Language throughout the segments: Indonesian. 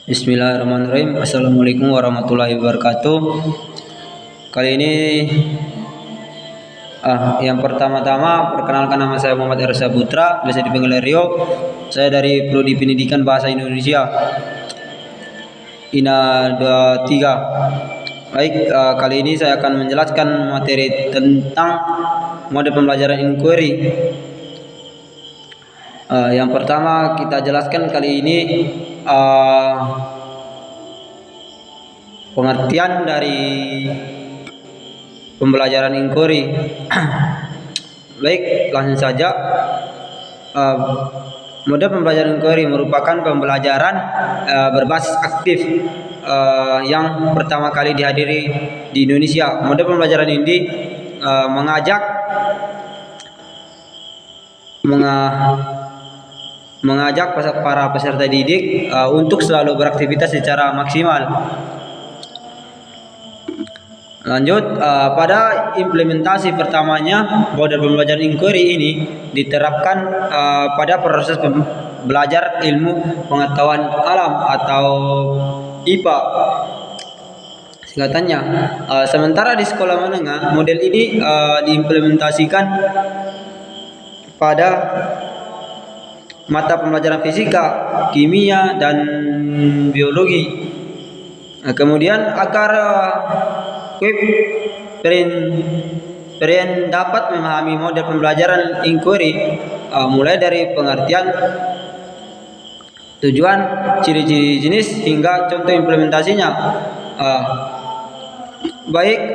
Bismillahirrahmanirrahim. Assalamualaikum warahmatullahi wabarakatuh. Kali ini yang pertama-tama perkenalkan, nama saya Muhammad Ersa Putra, biasa dipanggil Rio. Saya dari Prodi Pendidikan Bahasa Indonesia INA 23. Baik, kali ini saya akan menjelaskan materi tentang mode pembelajaran inquiry. Yang pertama kita jelaskan kali ini pengertian dari pembelajaran inquiry. Baik, langsung saja. Mode pembelajaran inquiry merupakan pembelajaran berbasis aktif yang pertama kali dihadiri di Indonesia. Mode pembelajaran ini mengajak para peserta didik untuk selalu beraktivitas secara maksimal. Lanjut, pada implementasi pertamanya, model pembelajaran inquiry ini diterapkan pada proses belajar ilmu pengetahuan alam atau IPA singkatannya. Sementara di sekolah menengah, model ini diimplementasikan pada mata pembelajaran fisika, kimia, dan biologi. Kemudian agar kalian dapat memahami model pembelajaran inquiry, mulai dari pengertian, tujuan, ciri-ciri jenis, hingga contoh implementasinya. Baik,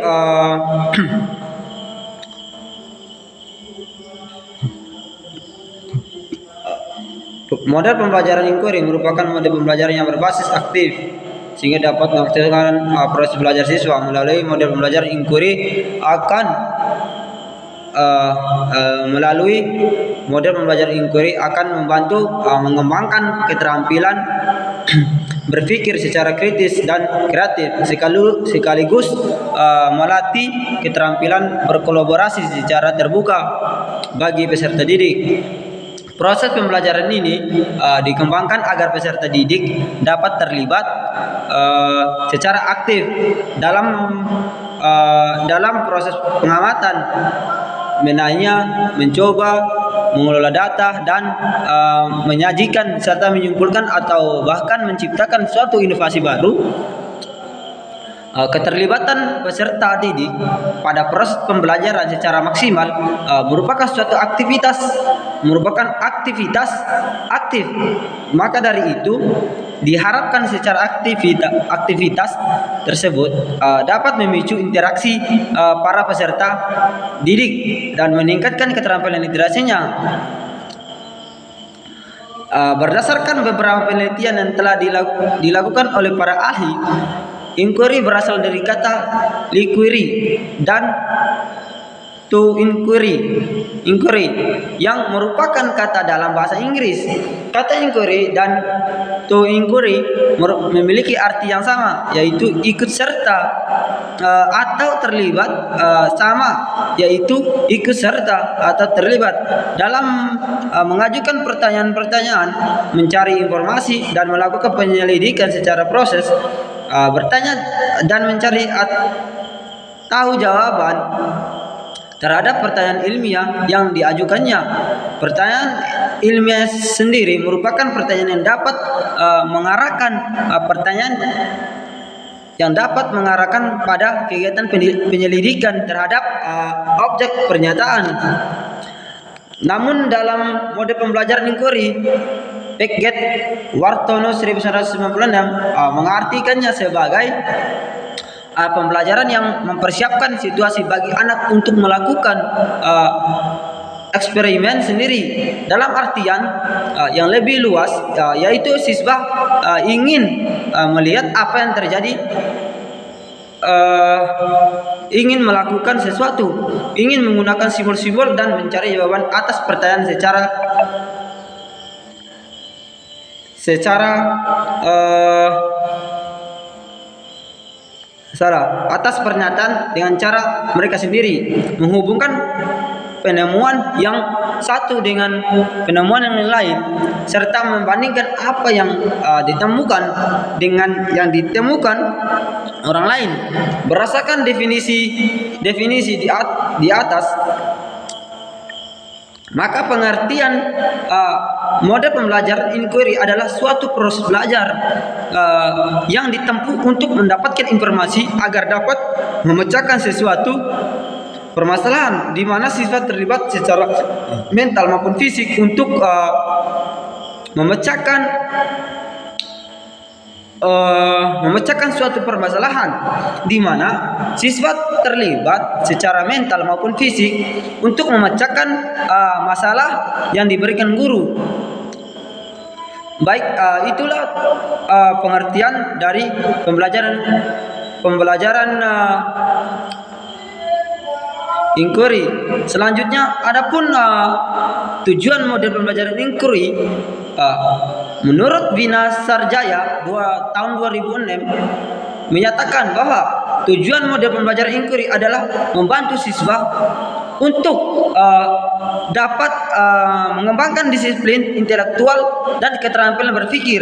model pembelajaran inquiry merupakan model pembelajaran yang berbasis aktif sehingga dapat mengaktifkan proses belajar siswa. Melalui model pembelajaran inquiry akan membantu mengembangkan keterampilan berpikir secara kritis dan kreatif, sekaligus melatih keterampilan berkolaborasi secara terbuka bagi peserta didik. Proses pembelajaran ini dikembangkan agar peserta didik dapat terlibat secara aktif dalam proses pengamatan, menanya, mencoba, mengelola data, dan menyajikan serta menyimpulkan atau bahkan menciptakan suatu inovasi baru. Keterlibatan peserta didik pada proses pembelajaran secara maksimal merupakan aktivitas aktif. Maka dari itu diharapkan secara aktivitas tersebut dapat memicu interaksi para peserta didik dan meningkatkan keterampilan literasinya. Berdasarkan beberapa penelitian yang telah dilakukan oleh para ahli, inquiry berasal dari kata liquiri dan to inquiry yang merupakan kata dalam bahasa Inggris. Kata inquiry dan to inquiry memiliki arti yang sama, yaitu ikut serta atau terlibat, yaitu ikut serta atau terlibat dalam mengajukan pertanyaan-pertanyaan, mencari informasi, dan melakukan penyelidikan secara proses. Bertanya dan mencari tahu jawaban terhadap pertanyaan ilmiah yang diajukannya. Pertanyaan ilmiah sendiri merupakan pertanyaan yang dapat mengarahkan pada kegiatan penyelidikan terhadap objek pernyataan. Namun dalam mode pembelajaran inquiry, Piaget Wartono 1996 mengartikannya sebagai pembelajaran yang mempersiapkan situasi bagi anak untuk melakukan eksperimen sendiri, dalam artian yang lebih luas, yaitu siswa ingin melihat apa yang terjadi, ingin melakukan sesuatu, ingin menggunakan simbol-simbol dan mencari jawaban atas pertanyaan atas pernyataan dengan cara mereka sendiri, menghubungkan penemuan yang satu dengan penemuan yang lain, serta membandingkan apa yang ditemukan dengan yang ditemukan orang lain berdasarkan definisi di atas. Maka pengertian model pembelajaran inquiry adalah suatu proses belajar yang ditempuh untuk mendapatkan informasi agar dapat memecahkan sesuatu permasalahan di mana siswa terlibat secara mental maupun fisik untuk memecahkan suatu permasalahan di mana siswa terlibat secara mental maupun fisik untuk memecahkan masalah yang diberikan guru. Baik, itulah pengertian dari pembelajaran inquiry. Selanjutnya, adapun tujuan model pembelajaran inquiry menurut Vina Sarjaya tahun 2006 menyatakan bahwa tujuan model pembelajaran inquiry adalah membantu siswa untuk dapat mengembangkan disiplin intelektual dan keterampilan berpikir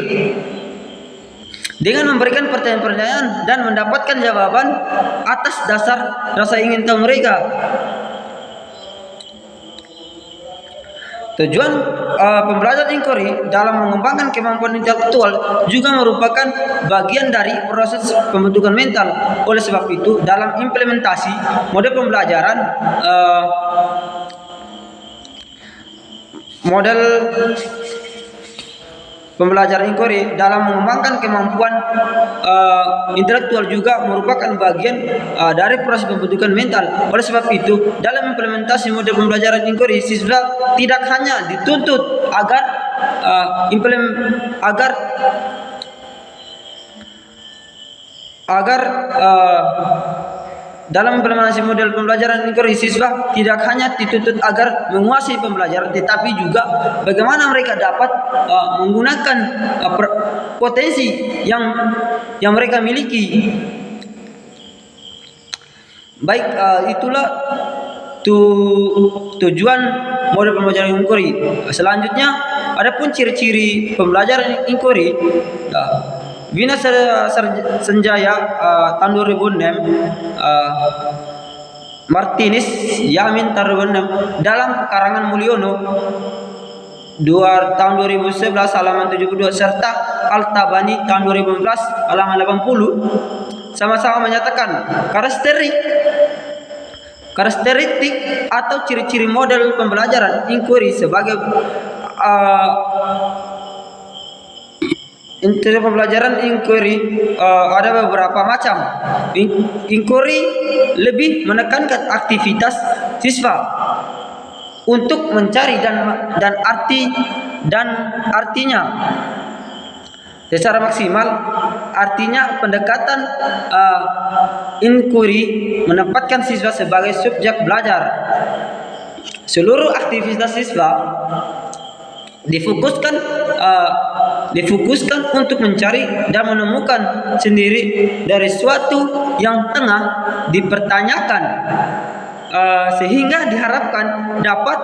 dengan memberikan pertanyaan-pertanyaan dan mendapatkan jawaban atas dasar rasa ingin tahu mereka. Tujuan pembelajaran inquiry dalam mengembangkan kemampuan intelektual juga merupakan bagian dari proses pembentukan mental. Oleh sebab itu, dalam implementasi model pembelajaran inquiry dalam mengembangkan kemampuan intelektual juga merupakan bagian dari proses pembentukan mental. Oleh sebab itu, dalam implementasi model pembelajaran inquiry, siswa tidak hanya dituntut agar dalam implementasi model pembelajaran inquiry, siswa tidak hanya dituntut agar menguasai pembelajaran, tetapi juga bagaimana mereka dapat menggunakan potensi yang mereka miliki. Baik, itulah tujuan model pembelajaran inquiry. Selanjutnya, adapun ciri-ciri pembelajaran inquiry. Vina Sarjaya tahun 2006, Martinez Yamin tahun 2006, dalam karangan Mulyono tahun 2011 halaman 72, serta Al-Tabani tahun 2014 halaman 80 sama-sama menyatakan karakteristik atau ciri-ciri model pembelajaran inquiry sebagai inti pembelajaran inquiry ada beberapa macam. Inquiry lebih menekankan aktivitas siswa untuk mencari dan artinya secara maksimal. Artinya pendekatan inquiry menempatkan siswa sebagai subjek belajar. Seluruh aktivitas siswa difokuskan untuk mencari dan menemukan sendiri dari suatu yang tengah dipertanyakan, sehingga diharapkan dapat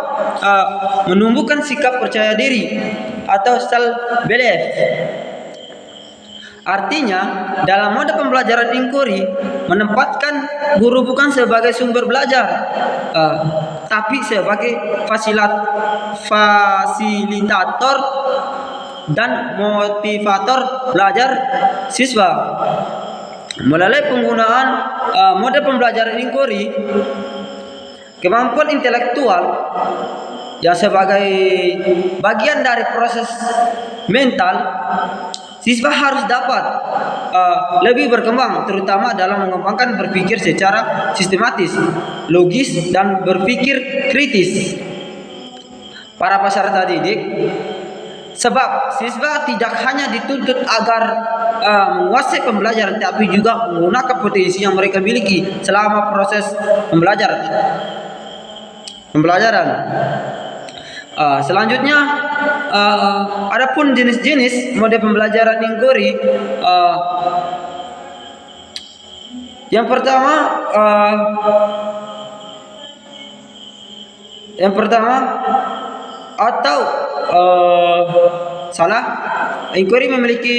menumbuhkan sikap percaya diri atau self belief. Artinya, dalam mode pembelajaran inquiry menempatkan guru bukan sebagai sumber belajar, tapi sebagai fasilitator dan motivator belajar siswa. Melalui penggunaan mode pembelajaran inquiry, kemampuan intelektual yang sebagai bagian dari proses mental, siswa harus dapat lebih berkembang, terutama dalam mengembangkan berpikir secara sistematis, logis, dan berpikir kritis. Para peserta didik, sebab siswa tidak hanya dituntut agar menguasai pembelajaran, tapi juga menggunakan potensi yang mereka miliki selama proses pembelajaran. Selanjutnya, adapun jenis-jenis mode pembelajaran inquiry. Yang pertama, Yang pertama, atau salah, inquiry memiliki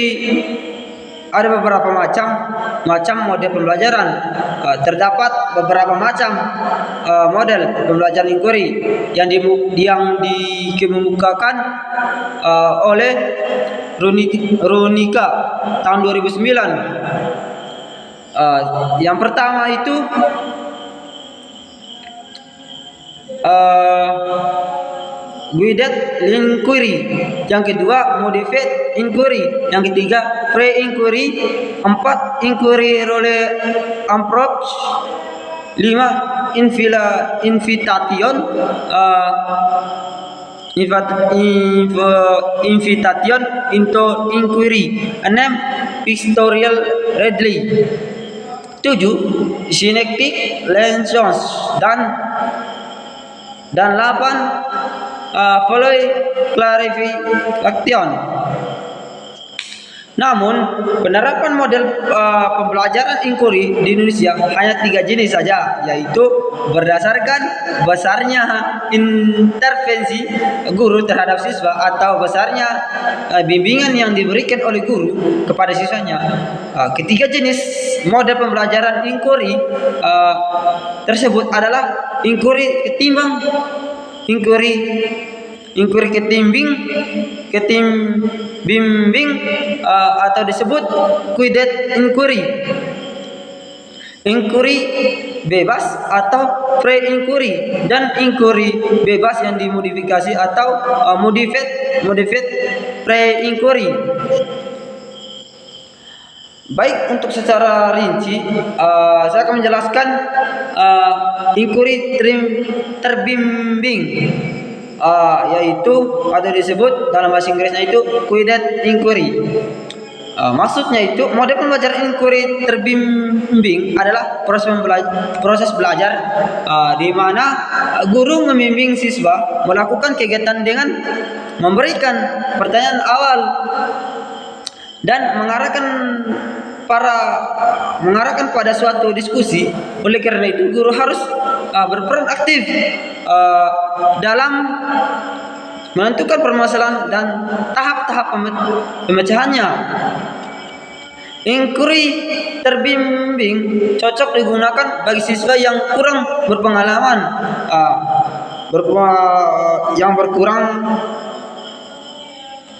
ada beberapa macam model pembelajaran. Terdapat beberapa macam model pembelajaran inquiry yang dikemukakan oleh Runika tahun 2009. Yang pertama itu guided inquiry, yang kedua modified inquiry, yang ketiga pre-inquiry, 4 inquiry role approach, 5 invitation into inquiry, 6 pictorial readly, 7 synectic lessons, dan 8 following clarification. Namun, penerapan model pembelajaran inquiry di Indonesia hanya 3 jenis saja, yaitu berdasarkan besarnya intervensi guru terhadap siswa atau besarnya bimbingan yang diberikan oleh guru kepada siswanya. Ketiga jenis model pembelajaran inquiry tersebut adalah inquiry ketimbang, inquiry ketimbimbing atau disebut guided inquiry, inquiry bebas atau pre-inquiry, dan inquiry bebas yang dimodifikasi atau modified pre-inquiry. Baik, untuk secara rinci saya akan menjelaskan inquiry terbimbing, yaitu atau disebut dalam bahasa Inggrisnya itu guided inquiry. Maksudnya itu model pembelajaran inquiry terbimbing adalah proses belajar di mana guru membimbing siswa melakukan kegiatan dengan memberikan pertanyaan awal dan mengarahkan pada suatu diskusi. Oleh karena itu guru harus berperan aktif dalam menentukan permasalahan dan tahap-tahap pemecahannya. Inquiry terbimbing cocok digunakan bagi siswa yang kurang berpengalaman,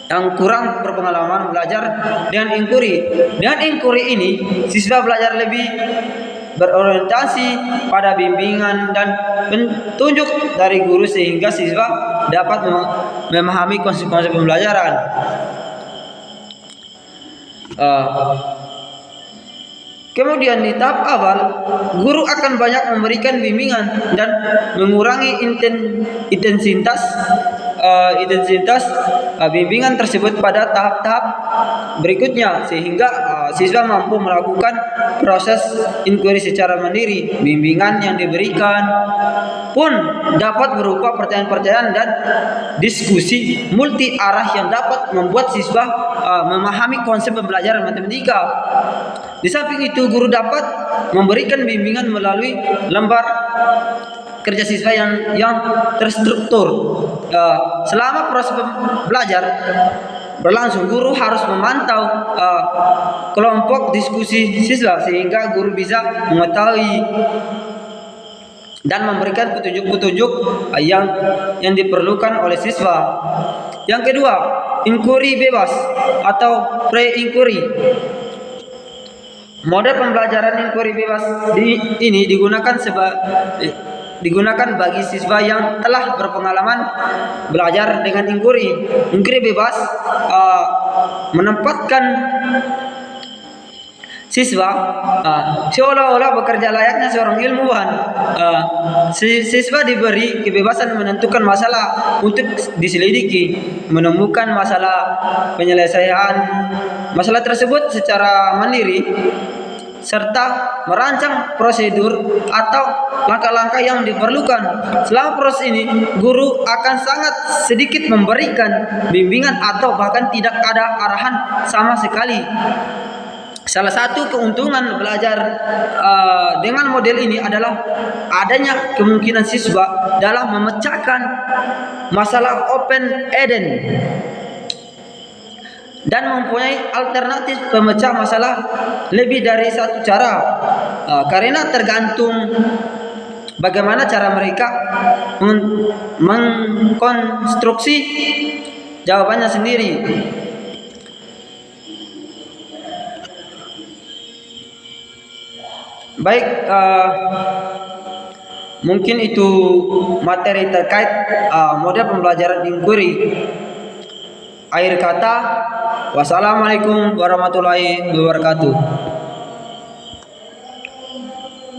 yang kurang berpengalaman belajar dengan inquiry. Dengan inquiry ini, siswa belajar lebih berorientasi pada bimbingan dan petunjuk dari guru sehingga siswa dapat memahami konsep-konsep pembelajaran. Kemudian di tahap awal, guru akan banyak memberikan bimbingan dan mengurangi intensitas bimbingan tersebut pada tahap-tahap berikutnya sehingga siswa mampu melakukan proses inquiry secara mandiri. Bimbingan yang diberikan pun dapat berupa pertanyaan-pertanyaan dan diskusi multi arah yang dapat membuat siswa memahami konsep pembelajaran matematika. Di samping itu, guru dapat memberikan bimbingan melalui lembar kerja siswa yang terstruktur. Selama proses belajar berlangsung, guru harus memantau kelompok diskusi siswa sehingga guru bisa mengetahui dan memberikan petunjuk-petunjuk yang diperlukan oleh siswa. Yang kedua, inquiry bebas atau pre-inquiry. Model pembelajaran inquiry bebas ini digunakan bagi siswa yang telah berpengalaman belajar dengan inquiry. Inquiry bebas menempatkan siswa seolah-olah bekerja layaknya seorang ilmuwan. Siswa diberi kebebasan menentukan masalah untuk diselidiki, menemukan penyelesaian masalah tersebut secara mandiri, serta merancang prosedur atau langkah-langkah yang diperlukan. Selama proses ini, guru akan sangat sedikit memberikan bimbingan atau bahkan tidak ada arahan sama sekali. Salah satu keuntungan belajar dengan model ini adalah adanya kemungkinan siswa dalam memecahkan masalah open eden dan mempunyai alternatif pemecah masalah lebih dari satu cara, karena tergantung bagaimana cara mereka mengkonstruksi jawabannya sendiri. Baik, mungkin itu materi terkait model pembelajaran inquiry. Akhir kata, wassalamualaikum warahmatullahi wabarakatuh.